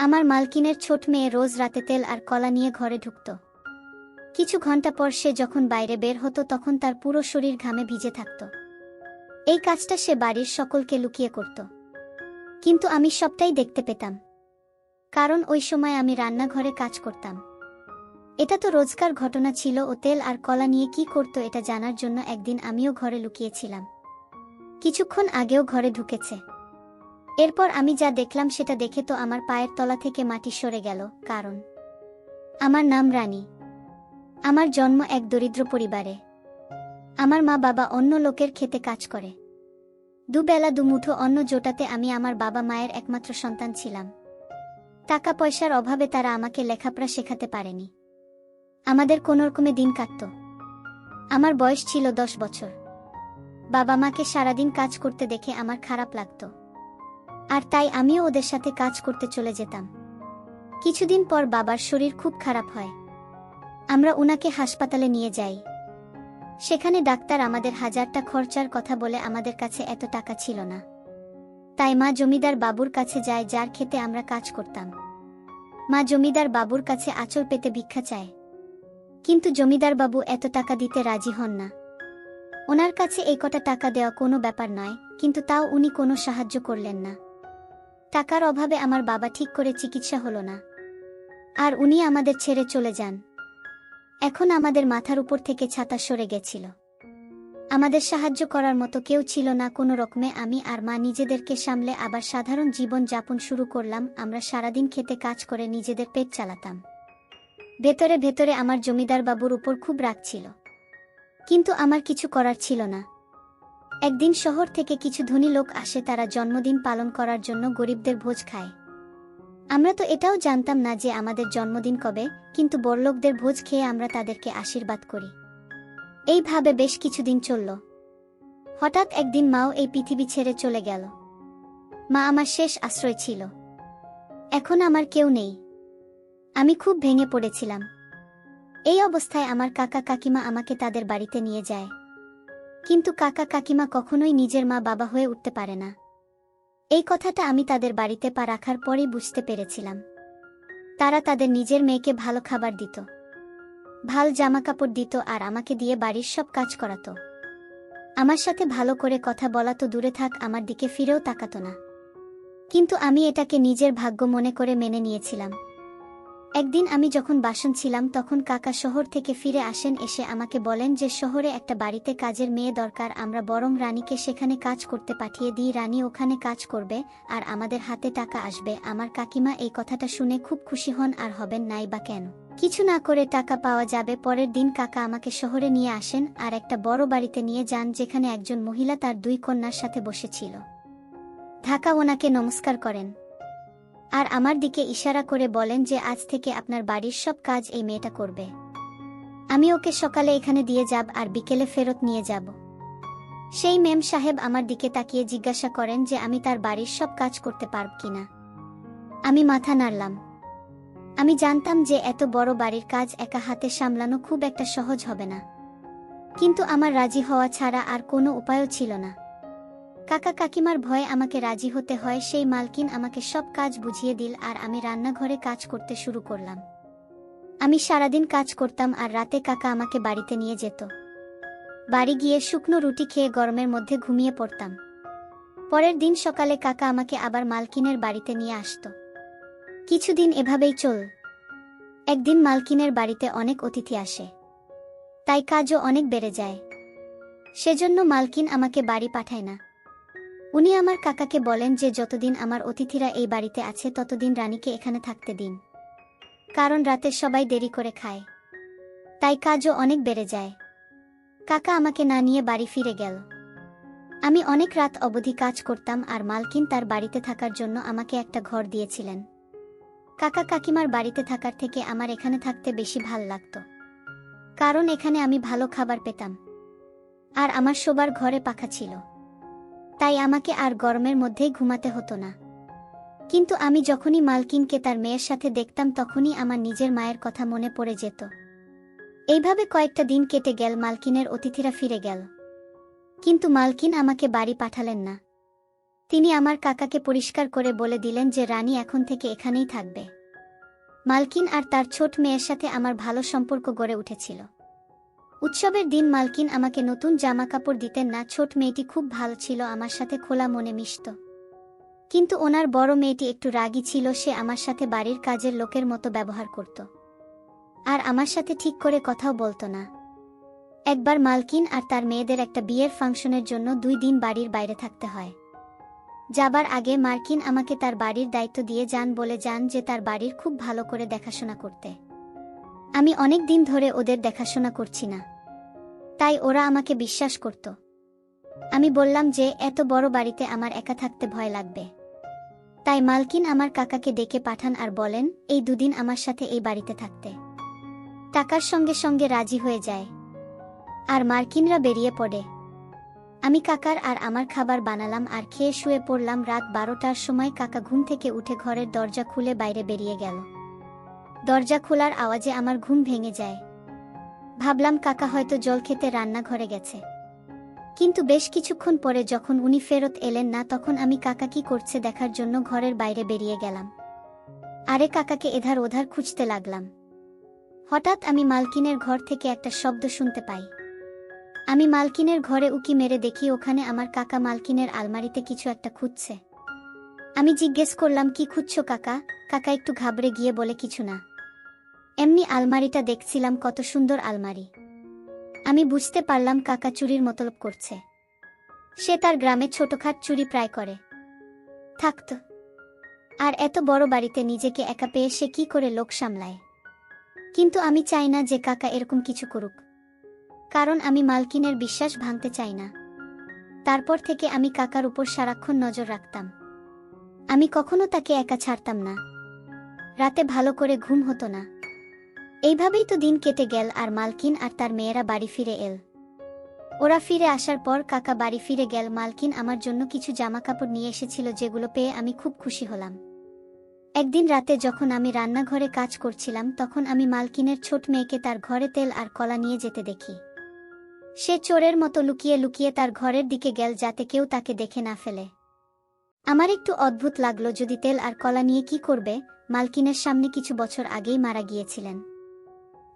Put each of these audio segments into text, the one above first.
আমার মালকিনের ছোট মেয়ে রোজ রাতে তেল আর কলা নিয়ে ঘরে ঢুকত। কিছু ঘন্টা পর সে যখন বাইরে বের হতো তখন তার পুরো শরীর ঘামে ভিজে থাকত। এই কাজটা সে বাড়ির সকলকে লুকিয়ে করত, কিন্তু আমি সবটাই দেখতে পেতাম, কারণ ওই সময় আমি রান্নাঘরে কাজ করতাম। এটা তো রোজকার ঘটনা ছিল। ও তেল আর কলা নিয়ে কি করত এটা জানার জন্য একদিন আমিও ঘরে লুকিয়েছিলাম। কিছুক্ষণ আগেও ঘরে ঢুকেছে। এরপর আমি যা দেখলাম সেটা দেখে তো আমার পায়ের তলা থেকে মাটি সরে গেল। কারণ আমার নাম রানী। আমার জন্ম এক দরিদ্র পরিবারে। আমার মা বাবা অন্য লোকের খেতে কাজ করে। দুবেলা দুমুঠো অন্ন জোটাতে আমি আমার বাবা মায়ের একমাত্র সন্তান ছিলাম। টাকা পয়সার অভাবে তারা আমাকে লেখাপড়া শেখাতে পারেনি। আমাদের কোনোরকমে দিন কাটত। আমার বয়স ছিল 10 বছর। বাবা মাকে সারাদিন কাজ করতে দেখে আমার খারাপ লাগত, আর তাই আমিও ওদের সাথে কাজ করতে চলে যেতাম। কিছুদিন পর বাবার শরীর খুব খারাপ হয়। আমরা উনাকে হাসপাতালে নিয়ে যাই। সেখানে ডাক্তার আমাদের 1000টা খরচার কথা বলে আমাদের কাছে এত টাকা ছিল না। তাই মা জমিদার বাবুর কাছে যায়, যার খেতে আমরা কাজ করতাম। মা জমিদার বাবুর কাছে আঁচল পেতে ভিক্ষা চায়, কিন্তু জমিদার বাবু এত টাকা দিতে রাজি হন না। ওনার কাছে এই কটা টাকা দেওয়া কোনো ব্যাপার নয়, কিন্তু তাও উনি কোনো সাহায্য করলেন না। টাকার অভাবে আমার বাবা ঠিক করে চিকিৎসা হলো না, আর উনি আমাদের ছেড়ে চলে যান। এখন আমাদের মাথার উপর থেকে ছাতা সরে গেছিল। আমাদের সাহায্য করার মতো কেউ ছিল না। কোনো রকমে আমি আর মা নিজেদেরকে সামলে আবার সাধারণ জীবন যাপন শুরু করলাম। আমরা সারাদিন খেতে কাজ করে নিজেদের পেট চালাতাম। ভেতরে ভেতরে আমার জমিদার বাবুর উপর খুব রাগ ছিল, কিন্তু আমার কিছু করার ছিল না। একদিন শহর থেকে কিছু ধনী লোক আসে। তারা জন্মদিন পালন করার জন্য গরিবদের ভোজ খায়। আমরা তো এটাও জানতাম না যে আমাদের জন্মদিন কবে, কিন্তু বড়লোকদের ভোজ খেয়ে আমরা তাদেরকে আশীর্বাদ করি। এইভাবে বেশ কিছুদিন চলল। হঠাৎ একদিন মাও এই পৃথিবী ছেড়ে চলে গেল। মা আমার শেষ আশ্রয় ছিল। এখন আমার কেউ নেই। আমি খুব ভেঙে পড়েছিলাম। এই অবস্থায় আমার কাকা কাকিমা আমাকে তাদের বাড়িতে নিয়ে যায়, কিন্তু কাকা কাকিমা কখনোই নিজের মা বাবা হয়ে উঠতে পারে না। এই কথাটা আমি তাদের বাড়িতে পা রাখার পরেই বুঝতে পেরেছিলাম। তারা তাদের নিজের মেয়েকে ভালো খাবার দিত, ভাল জামাকাপড় দিত, আর আমাকে দিয়ে বাড়ির সব কাজ করাতো। আমার সাথে ভালো করে কথা বলা তো দূরে থাক, আমার দিকে ফিরেও তাকাতো না। কিন্তু আমি এটাকে নিজের ভাগ্য মনে করে মেনে নিয়েছিলাম। একদিন আমি যখন বাসন ছিলাম তখন কাকা শহর থেকে ফিরে আসেন। এসে আমাকে বলেন যে শহরে একটা বাড়িতে কাজের মেয়ে দরকার, আমরা বরং রানীকে সেখানে কাজ করতে পাঠিয়ে দিই। রানী ওখানে কাজ করবে আর আমাদের হাতে টাকা আসবে। আমার কাকিমা এই কথাটা শুনে খুব খুশি হন। আর হবেন নাই বা কেন, কিছু না করে টাকা পাওয়া যাবে। পরের দিন কাকা আমাকে শহরে নিয়ে আসেন আর একটা বড় বাড়িতে নিয়ে যান, যেখানে একজন মহিলা তার 2 কন্যার সাথে বসেছিল। ঢাকা ওনাকে নমস্কার করেন আর আমার দিকে ইশারা করে বলেন যে আজ থেকে আপনার বাড়ির সব কাজ এই মেয়েটা করবে। আমি ওকে সকালে এখানে দিয়ে যাব আর বিকেলে ফেরত নিয়ে যাব। সেই মেম সাহেব আমার দিকে তাকিয়ে জিজ্ঞাসা করেন যে আমি তার বাড়ির সব কাজ করতে পারব কিনা। আমি মাথা নাড়লাম। আমি জানতাম যে এত বড় বাড়ির কাজ একা হাতে সামলানো খুব একটা সহজ হবে না, কিন্তু আমার রাজি হওয়া ছাড়া আর কোনো উপায়ও ছিল না। কাকা কাকিমার ভয়ে আমাকে রাজি হতে হয়। সেই মালকিন আমাকে সব কাজ বুঝিয়ে দিল আর আমি রান্নাঘরে কাজ করতে শুরু করলাম। আমি সারাদিন কাজ করতাম আর রাতে কাকা আমাকে বাড়িতে নিয়ে যেত। বাড়ি গিয়ে শুকনো রুটি খেয়ে গরমের মধ্যে ঘুমিয়ে পড়তাম। পরের দিন সকালে কাকা আমাকে আবার মালকিনের বাড়িতে নিয়ে আসত। কিছুদিন এভাবেই চল। একদিন মালকিনের বাড়িতে অনেক অতিথি আসে, তাই কাজও অনেক বেড়ে যায়। সেজন্য মালকিন আমাকে বাড়ি পাঠায় না। উনি আমার কাকাকে বলেন যে যতদিন আমার অতিথিরা এই বাড়িতে আছে ততদিন রানীকে এখানে থাকতে দিন, কারণ রাতে সবাই দেরি করে খায়, তাই কাজও অনেক বেড়ে যায়। কাকা আমাকে না নিয়ে বাড়ি ফিরে গেল। আমি অনেক রাত অবধি কাজ করতাম আর মালকিন তার বাড়িতে থাকার জন্য আমাকে একটা ঘর দিয়েছিলেন। কাকা কাকিমার বাড়িতে থাকার থেকে আমার এখানে থাকতে বেশি ভাল লাগত, কারণ এখানে আমি ভালো খাবার পেতাম আর আমার শোবার ঘরে পাখা ছিল, তাই আমাকে আর গরমের মধ্যেই ঘুমাতে হতো না। কিন্তু আমি যখনই মালকিনকে তার মেয়ের সাথে দেখতাম তখনই আমার নিজের মায়ের কথা মনে পড়ে যেত। এইভাবে কয়েকটা দিন কেটে গেল। মালকিনের অতিথিরা ফিরে গেল, কিন্তু মালকিন আমাকে বাড়ি পাঠালেন না। তিনি আমার কাকাকে পরিষ্কার করে বলে দিলেন যে রানী এখন থেকে এখানেই থাকবে। মালকিন আর তার ছোট মেয়ের সাথে আমার ভালো সম্পর্ক গড়ে উঠেছিল। উৎসবের দিন মালকিন আমাকে নতুন জামা কাপড় দিতেন না। ছোট মেয়েটি খুব ভালো ছিল, আমার সাথে খোলা মনে মিশত। কিন্তু ওনার বড় মেয়েটি একটু রাগী ছিল। সে আমার সাথে বাড়ির কাজের লোকের মতো ব্যবহার করত আর আমার সাথে ঠিক করে কথাও বলতো না। একবার মালকিন আর তার মেয়েদের একটা বিয়ের ফাংশনের জন্য 2 দিন বাড়ির বাইরে থাকতে হয়। যাবার আগে মালকিন আমাকে তার বাড়ির দায়িত্ব দিয়ে বলে যান যে তার বাড়ির খুব ভালো করে দেখাশোনা করতে। আমি অনেক দিন ধরে ওদের দেখাশোনা করছি না, তাই ওরা আমাকে বিশ্বাস করত। আমি বললাম যে এত বড় বাড়িতে আমার একা থাকতে ভয় লাগবে। তাই মালকিন আমার কাকাকে ডেকে পাঠান আর বলেন এই 2 দিন আমার সাথে এই বাড়িতে থাকতে। টাকার সঙ্গে সঙ্গে রাজি হয়ে যায় আর মার্কিনরা বেরিয়ে পড়ে। আমি কাকার আর আমার খাবার বানালাম আর খেয়ে শুয়ে পড়লাম। রাত 12টার সময় কাকা ঘুম থেকে উঠে ঘরের দরজা খুলে বাইরে বেরিয়ে গেল। দরজা খোলার আওয়াজে আমার ঘুম ভেঙে যায়। ভাবলাম কাকা হয়তো জল খেতে রান্নাঘরে গেছে। কিন্তু বেশ কিছুক্ষণ পরে যখন উনি ফেরত এলেন না, তখন আমি কাকা কি করছে দেখার জন্য ঘরের বাইরে বেরিয়ে গেলাম। আরে কাকাকে এধার ওধার খুঁজতে লাগলাম। হঠাৎ আমি মালকিনের ঘর থেকে একটা শব্দ শুনতে পাই। আমি মালকিনের ঘরে উকি মেরে দেখি ওখানে আমার কাকা মালকিনের আলমারিতে কিছু একটা খুঁজছে। আমি জিজ্ঞেস করলাম কি খুঁজছো কাকা? কাকা একটু ঘাবড়ে গিয়ে বলে কিছু না, এমনি আলমারিটা দেখছিলাম, কত সুন্দর আলমারি। আমি বুঝতে পারলাম কাকা চুরির মতলব করছে। সে তার গ্রামে ছোটখাট চুরি প্রায় করে থাকত, আর এত বড় বাড়িতে নিজেকে একা পেয়ে সে কি করে লোক সামলায়। কিন্তু আমি চাই না যে কাকা এরকম কিছু করুক, কারণ আমি মালকিনের বিশ্বাস ভাঙতে চাই না। তারপর থেকে আমি কাকার উপর সারাক্ষণ নজর রাখতাম। আমি কখনো তাকে একা ছাড়তাম না। রাতে ভালো করে ঘুম হতো না। এইভাবেই তো দিন কেটে গেল আর মালকিন আর তার মেয়েরা বাড়ি ফিরে এল। ওরা ফিরে আসার পর কাকা বাড়ি ফিরে গেল। মালকিন আমার জন্য কিছু জামাকাপড় নিয়ে এসেছিল, যেগুলো পেয়ে আমি খুব খুশি হলাম। একদিন রাতে যখন আমি রান্নাঘরে কাজ করছিলাম, তখন আমি মালকিনের ছোট মেয়েকে তার ঘরে তেল আর কলা নিয়ে যেতে দেখি। সে চোরের মতো লুকিয়ে লুকিয়ে তার ঘরের দিকে গেল যাতে কেউ তাকে দেখে না ফেলে। আমার একটু অদ্ভুত লাগলো, যদি তেল আর কলা নিয়ে কি করবে। মালকিনের সামনে কিছু বছর আগেই মারা গিয়েছিলেন।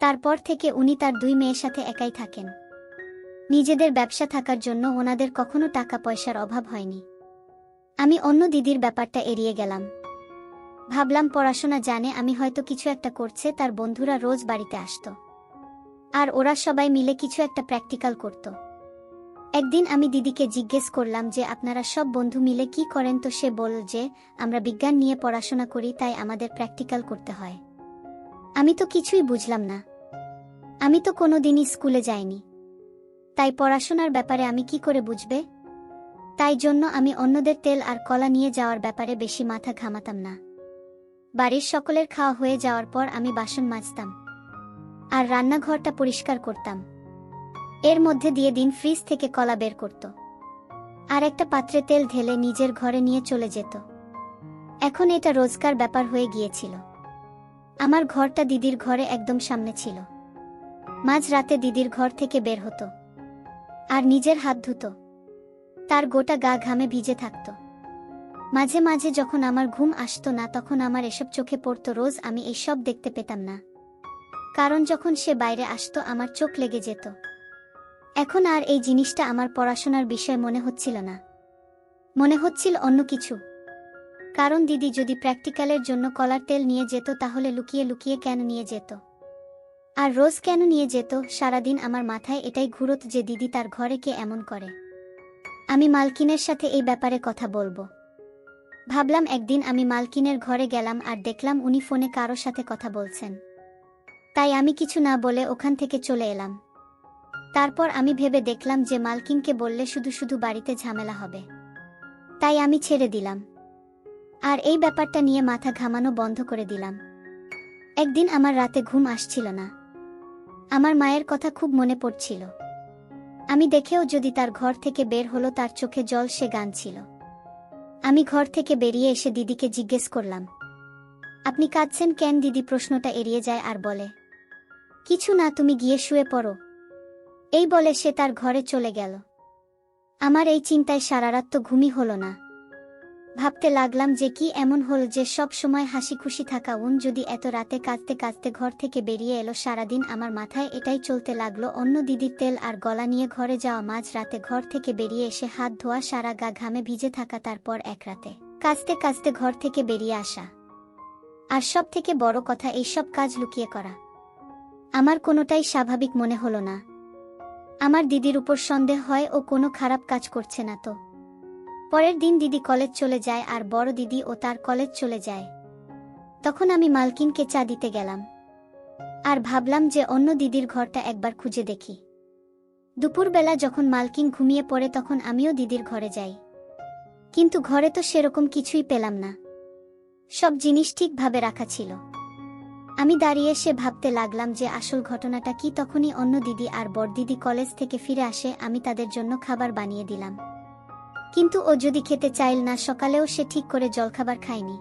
তারপর থেকে উনি তার 2 মেয়ের সাথে একাই থাকেন। নিজেদের ব্যবসা থাকার জন্য ওনাদের কখনো টাকা পয়সার অভাব হয়নি। আমি অন্য দিদির ব্যাপারটা এড়িয়ে গেলাম। ভাবলাম পড়াশোনা জানে, আমি হয়তো কিছু একটা করছে। তার বন্ধুরা রোজ বাড়িতে আসতো আর ওরা সবাই মিলে কিছু একটা প্র্যাকটিক্যাল করত। একদিন আমি দিদিকে জিজ্ঞেস করলাম যে আপনারা সব বন্ধু মিলে কি করেন? তো সে বলল যে আমরা বিজ্ঞান নিয়ে পড়াশোনা করি, তাই আমাদের প্র্যাকটিক্যাল করতে হয়। আমি তো কিছুই বুঝলাম না। আমি তো কোনোদিনই স্কুলে যাইনি, তাই পড়াশোনার ব্যাপারে আমি কি করে বুঝবে? তাই জন্য আমি অন্যদের তেল আর কলা নিয়ে যাওয়ার ব্যাপারে বেশি মাথা ঘামাতাম না। বাড়ির সকলের খাওয়া হয়ে যাওয়ার পর আমি বাসন মাজতাম আর রান্নাঘরটা পরিষ্কার করতাম। এর মধ্যে দিয়ে দিন ফ্রিজ থেকে কলা বের করত আর একটা পাত্রে তেল ঢেলে নিজের ঘরে নিয়ে চলে যেত। এখন এটা রোজকার ব্যাপার হয়ে গিয়েছিল। আমার ঘরটা দিদির ঘরে একদম সামনে ছিল। মাঝ রাতে দিদির ঘর থেকে বের হতো আর নিজের হাত ধুত। তার গোটা গা ঘামে ভিজে থাকত। মাঝে মাঝে যখন আমার ঘুম আসতো না, তখন আমার এসব চোখে পড়তো। রোজ আমি এইসব দেখতে পেতাম না, কারণ যখন সে বাইরে আসতো আমার চোখ লেগে যেত। এখন আর এই জিনিসটা আমার পড়াশোনার বিষয় মনে হচ্ছিল না, মনে হচ্ছিল অন্য কিছু। কারণ দিদি যদি প্র্যাকটিক্যালের জন্য কলার তেল নিয়ে যেত, তাহলে লুকিয়ে লুকিয়ে কেন নিয়ে যেত আর রোজ কেন নিয়ে যেত? সারাদিন আমার মাথায় এটাই ঘুরত যে দিদি তার ঘরে কে এমন করে। আমি মালকিনের সাথে এই ব্যাপারে কথা বলবো ভাবলাম। একদিন আমি মালকিনের ঘরে গেলাম আর দেখলাম উনি ফোনে কারো সাথে কথা বলছেন। তাই আমি কিছু না বলে ওখান থেকে চলে এলাম। তারপর আমি ভেবে দেখলাম যে মালকিনকে বললে শুধু শুধু বাড়িতে ঝামেলা হবে, তাই আমি ছেড়ে দিলাম আর এই ব্যাপারটা নিয়ে মাথা ঘামানো বন্ধ করে দিলাম। একদিন আমার রাতে ঘুম আসছিল না। আমার মায়ের কথা খুব মনে পড়ছিল। আমি দেখেও যদি তার ঘর থেকে বের হলো, তার চোখে জল, সে গানছিল। আমি ঘর থেকে বেরিয়ে এসে দিদিকে জিজ্ঞেস করলাম, আপনি কাঁদছেন কেন? দিদি প্রশ্নটা এড়িয়ে যায় আর বলে, কিছু না, তুমি গিয়ে শুয়ে পড়ো। এই বলে সে তার ঘরে চলে গেল। আমার এই চিন্তায় সারা রাত তো ঘুমই হলো না। ভাবতে লাগলাম যে কি এমন হল যে সব সময় হাসি খুশি থাকা যদি এত রাতে কাঁদতে কাঁদতে ঘর থেকে বেরিয়ে এলো। সারাদিন আমার মাথায় এটাই চলতে লাগলো, অন্য দিদির তেল আর গলা নিয়ে ঘরে যাওয়া, মাঝ রাতে ঘর থেকে বেরিয়ে এসে হাত ধোয়া, সারা গা ঘামে ভিজে থাকা, তারপর এক রাতে কাঁদতে কাঁদতে ঘর থেকে বেরিয়ে আসা। আর সব থেকে বড় কথা, এই সব কাজ লুকিয়ে করা। আমার কোনোটাই স্বাভাবিক মনে হলো না। আমার দিদির উপর সন্দেহ হয় ও কোনো খারাপ কাজ করছে না তো। পরের দিন দিদি কলেজ চলে যায় আর বড় দিদি ও তার কলেজ চলে যায়। তখন আমি মালকিনকে চা দিতে গেলাম আর ভাবলাম যে অন্য দিদির ঘরটা একবার খুঁজে দেখি। দুপুরবেলা যখন মালকিন ঘুমিয়ে পড়ে তখন আমিও দিদির ঘরে যাই, কিন্তু ঘরে তো সেরকম কিছুই পেলাম না। সব জিনিস ঠিকভাবে রাখা ছিল। আমি দাঁড়িয়ে সে ভাবতে লাগলাম যে আসল ঘটনাটা কি। তখনই অন্য দিদি আর বড় দিদি কলেজ থেকে ফিরে আসে। আমি তাদের জন্য খাবার বানিয়ে দিলাম, কিন্তু ও যদি খেতে চাইল না। সকালেও সে ঠিক করে জলখাবার খায়নি।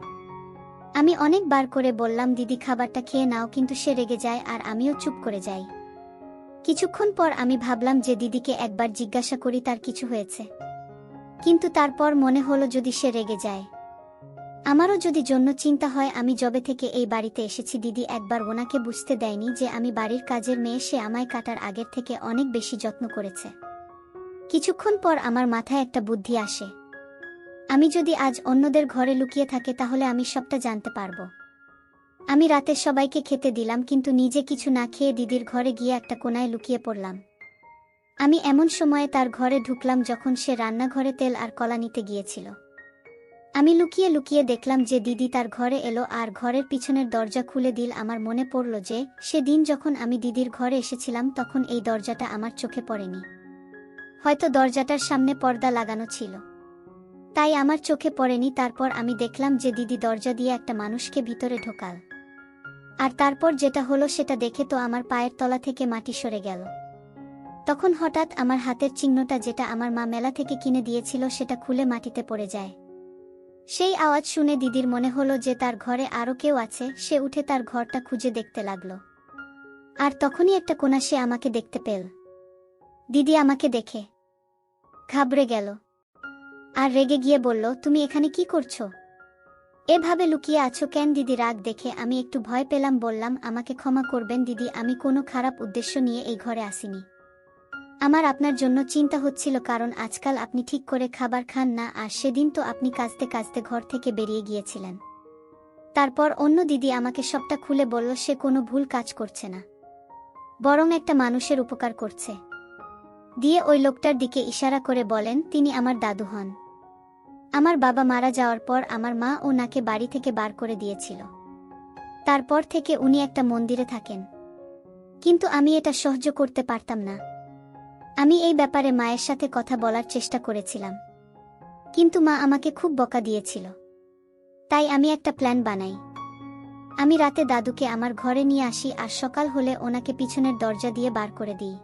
আমি অনেকবার করে বললাম দিদি খাবারটা খেয়ে নাও, কিন্তু সে রেগে যায় আর আমিও চুপ করে যাই। কিছুক্ষণ পর আমি ভাবলাম যে দিদিকে একবার জিজ্ঞাসা করি তার কিছু হয়েছে, কিন্তু তারপর মনে হলো যদি সে রেগে যায়, আমারও যদি জন্য চিন্তা হয়। আমি যবে থেকে এই বাড়িতে এসেছি দিদি একবার ওনাকে বুঝতে দেয়নি যে আমি বাড়ির কাজের মেয়ে। সে আমায় কাটার আগের থেকে অনেক বেশি যত্ন করেছে। কিছুক্ষণ পর আমার মাথায় একটা বুদ্ধি আসে, আমি যদি আজ অন্যদের ঘরে লুকিয়ে থাকে তাহলে আমি সবটা জানতে পারবো। আমি রাতে সবাইকে খেতে দিলাম, কিন্তু নিজে কিছু না খেয়ে দিদির ঘরে গিয়ে একটা কোণায় লুকিয়ে পড়লাম। আমি এমন সময়ে তার ঘরে ঢুকলাম যখন সে রান্নাঘরে তেল আর কলা নিতে গিয়েছিল। আমি লুকিয়ে লুকিয়ে দেখলাম যে দিদি তার ঘরে এলো আর ঘরের পিছনের দরজা খুলে দিল। আমার মনে পড়ল যে সেদিন যখন আমি দিদির ঘরে এসেছিলাম তখন এই দরজাটা আমার চোখে পড়েনি। হয়তো দরজাটার সামনে পর্দা লাগানো ছিল, তাই আমার চোখে পড়েনি। তারপর আমি দেখলাম যে দিদি দরজা দিয়ে একটা মানুষকে ভিতরে ঢোকাল। আর তারপর যেটা হলো সেটা দেখে তো আমার পায়ের তলা থেকে মাটি সরে গেল। তখন হঠাৎ আমার হাতের চিহ্নটা, যেটা আমার মা মেলা থেকে কিনে দিয়েছিল, সেটা খুলে মাটিতে পড়ে যায়। সেই আওয়াজ শুনে দিদির মনে হলো যে তার ঘরে আরও কেউ আছে। সে উঠে তার ঘরটা খুঁজে দেখতে লাগলো। আর তখনই একটা কোণা সে আমাকে দেখতে পেল। দিদি আমাকে দেখে ঘাবড়ে গেল আর রেগে গিয়ে বলল, তুমি এখানে কি করছো? এভাবে লুকিয়ে আছো কেন? দিদি রাগ দেখে আমি একটু ভয় পেলাম। বললাম, আমাকে ক্ষমা করবেন দিদি, আমি কোনো খারাপ উদ্দেশ্য নিয়ে এই ঘরে আসিনি। আমার আপনার জন্য চিন্তা হচ্ছিল, কারণ আজকাল আপনি ঠিক করে খাবার খান না, আর সেদিন তো আপনি কাঁদতে কাঁদতে ঘর থেকে বেরিয়ে গিয়েছিলেন। তারপর অন্য দিদি আমাকে সবটা খুলে বলল সে কোনো ভুল কাজ করছে না, বরং একটা মানুষের উপকার করছে। দিয়ে ওই লোকটার দিকে ইশারা করে বলেন, তিনি আমার দাদু হন। আমার বাবা মারা যাওয়ার পর আমার মা ওনাকে বাড়ি থেকে বার করে দিয়েছিল। তারপর থেকে উনি একটা মন্দিরে থাকেন, কিন্তু আমি এটা সহ্য করতে পারতাম না। আমি এই ব্যাপারে মায়ের সাথে কথা বলার চেষ্টা করেছিলাম, কিন্তু মা আমাকে খুব বকা দিয়েছিল। তাই আমি একটা প্ল্যান বানাই। আমি রাতে দাদুকে আমার ঘরে নিয়ে আসি আর সকাল হলে ওনাকে পিছনের দরজা দিয়ে বার করে দিই।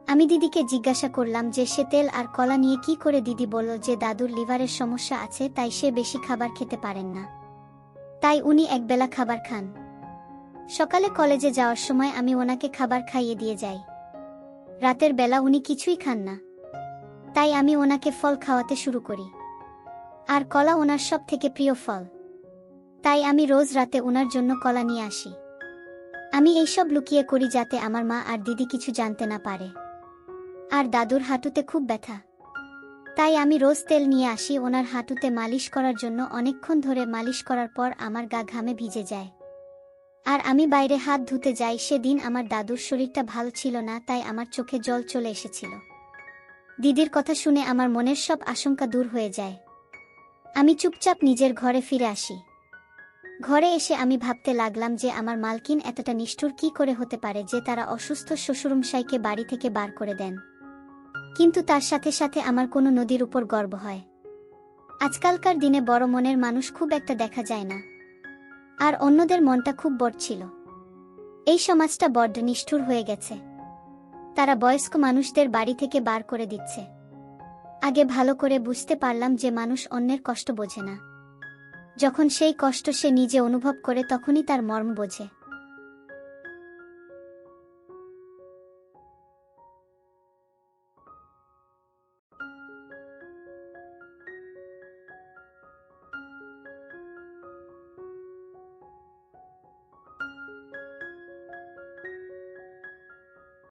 আমি দিদিকে জিজ্ঞাসা করলাম যে সে তেল আর কলা নিয়ে কি করে। দিদি বলল যে দাদুর লিভারের সমস্যা আছে, তাই সে বেশি খাবার খেতে পারেন না, তাই উনি একবেলা খাবার খান। সকালে কলেজে যাওয়ার সময় আমি ওনাকে খাবার খাইয়ে দিয়ে যাই। রাতের বেলা উনি কিছুই খান না, তাই আমি ওনাকে ফল খাওয়াতে শুরু করি। আর কলা ওনার সব থেকে প্রিয় ফল, তাই আমি রোজ রাতে ওনার জন্য কলা নিয়ে আসি। আমি এইসব লুকিয়ে করি যাতে আমার মা আর দিদি কিছু জানতে না পারে। আর দাদুর হাঁটুতে খুব ব্যথা, তাই আমি রোজ তেল নিয়ে আসি ওনার হাঁটুতে মালিশ করার জন্য। অনেকক্ষণ ধরে মালিশ করার পর আমার গা ঘামে ভিজে যায় আর আমি বাইরে হাত ধুতে যাই। সেদিন আমার দাদুর শরীরটা ভালো ছিল না, তাই আমার চোখে জল চলে এসেছিল। দিদির কথা শুনে আমার মনের সব আশঙ্কা দূর হয়ে যায়। আমি চুপচাপ নিজের ঘরে ফিরে আসি। ঘরে এসে আমি ভাবতে লাগলাম যে আমার মালকিন এতটা নিষ্ঠুর কি করে হতে পারে যে তারা অসুস্থ শ্বশুরমশাইকে বাড়ি থেকে বার করে দেন। কিন্তু তার সাথে সাথে আমার কোনো নদীর উপর গর্ব হয়। আজকালকার দিনে বড় মনের মানুষ খুব একটা দেখা যায় না, আর অন্যদের মনটা খুব বড় ছিল। এই সমাজটা বড্ড নিষ্ঠুর হয়ে গেছে। তারা বয়স্ক মানুষদের বাড়ি থেকে বার করে দিচ্ছে। আগে ভালো করে বুঝতে পারলাম যে মানুষ অন্যের কষ্ট বোঝে না, যখন সেই কষ্ট সে নিজে অনুভব করে তখনই তার মর্ম বোঝে।